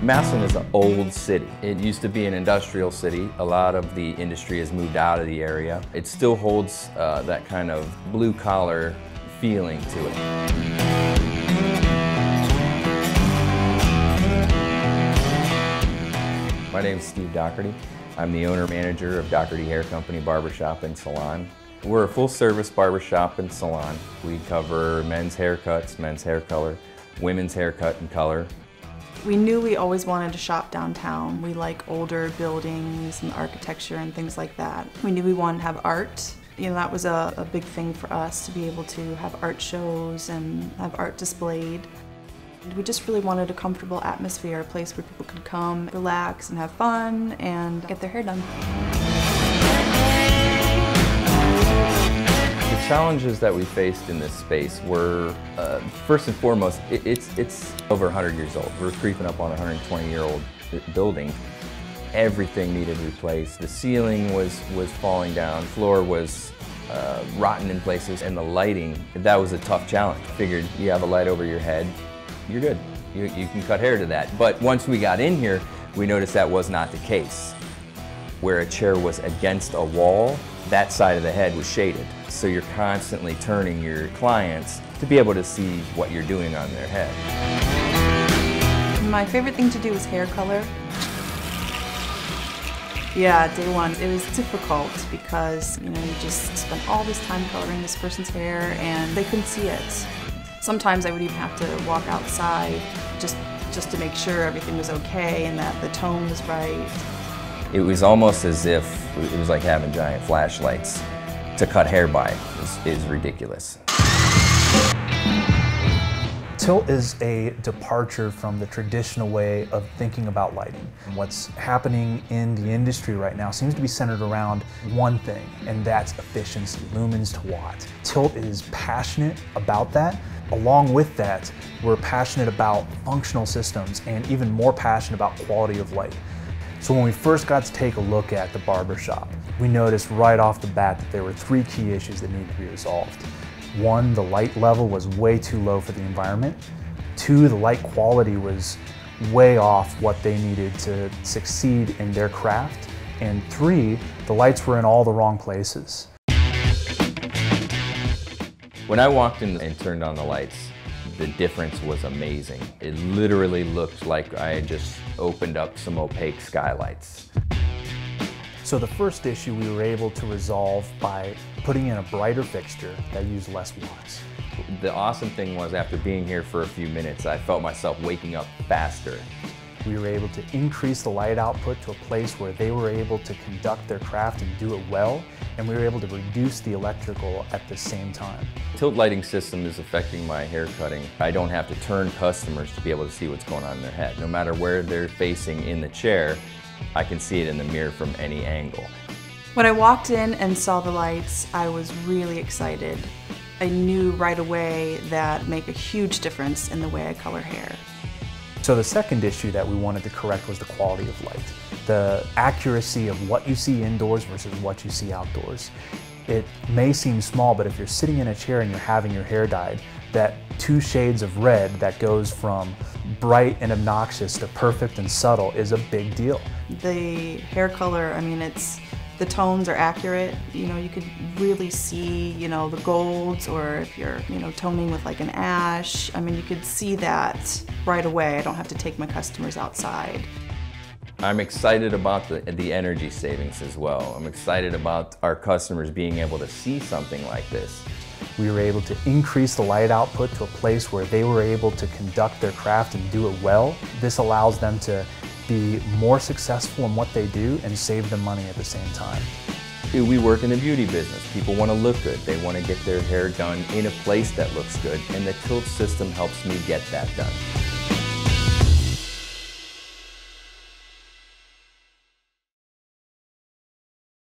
Massillon is an old city. It used to be an industrial city. A lot of the industry has moved out of the area. It still holds that kind of blue-collar feeling to it. My name is Steve Doherty. I'm the owner-manager of Doherty Hair Company Barbershop and Salon. We're a full-service barbershop and salon. We cover men's haircuts, men's hair color, women's haircut and color. We knew we always wanted to shop downtown. We like older buildings and architecture and things like that. We knew we wanted to have art. You know, that was a big thing for us, to be able to have art shows and have art displayed. We just really wanted a comfortable atmosphere, a place where people could come, relax and have fun and get their hair done. The challenges that we faced in this space were, first and foremost, it's over 100 years old. We're creeping up on a 120-year-old building. Everything needed replaced. The ceiling was falling down, floor was rotten in places, and the lighting, that was a tough challenge. Figured you have a light over your head, you're good. You can cut hair to that. But once we got in here, we noticed that was not the case. Where a chair was against a wall, that side of the head was shaded. So you're constantly turning your clients to be able to see what you're doing on their head. My favorite thing to do is hair color. Yeah, day one, it was difficult because, you just spent all this time coloring this person's hair and they couldn't see it. Sometimes I would even have to walk outside just to make sure everything was okay and that the tone was right. It was almost as if it was like having giant flashlights to cut hair by. Is ridiculous. Tilt is a departure from the traditional way of thinking about lighting. What's happening in the industry right now seems to be centered around one thing, and that's efficiency, lumens to watt. Tilt is passionate about that. Along with that, we're passionate about functional systems and even more passionate about quality of light. So when we first got to take a look at the barbershop, we noticed right off the bat that there were three key issues that needed to be resolved. One, the light level was way too low for the environment. Two, the light quality was way off what they needed to succeed in their craft. And three, the lights were in all the wrong places. When I walked in and turned on the lights, the difference was amazing. It literally looked like I had just opened up some opaque skylights. So the first issue we were able to resolve by putting in a brighter fixture that used less watts. The awesome thing was, after being here for a few minutes, I felt myself waking up faster. We were able to increase the light output to a place where they were able to conduct their craft and do it well, and we were able to reduce the electrical at the same time. Tilt lighting system is affecting my hair cutting. I don't have to turn customers to be able to see what's going on in their head. No matter where they're facing in the chair, I can see it in the mirror from any angle. When I walked in and saw the lights, I was really excited. I knew right away that it'd make a huge difference in the way I color hair. So the second issue that we wanted to correct was the quality of light. The accuracy of what you see indoors versus what you see outdoors. It may seem small, but if you're sitting in a chair and you're having your hair dyed, that 2 shades of red that goes from bright and obnoxious to perfect and subtle is a big deal. The hair color, the tones are accurate. You could really see, the golds, or if you're, toning with like an ash. You could see that right away. I don't have to take my customers outside. I'm excited about the energy savings as well. I'm excited about our customers being able to see something like this. We were able to increase the light output to a place where they were able to conduct their craft and do it well. This allows them to be more successful in what they do and save them money at the same time. We work in the beauty business. People want to look good. They want to get their hair done in a place that looks good, and the Tilt system helps me get that done.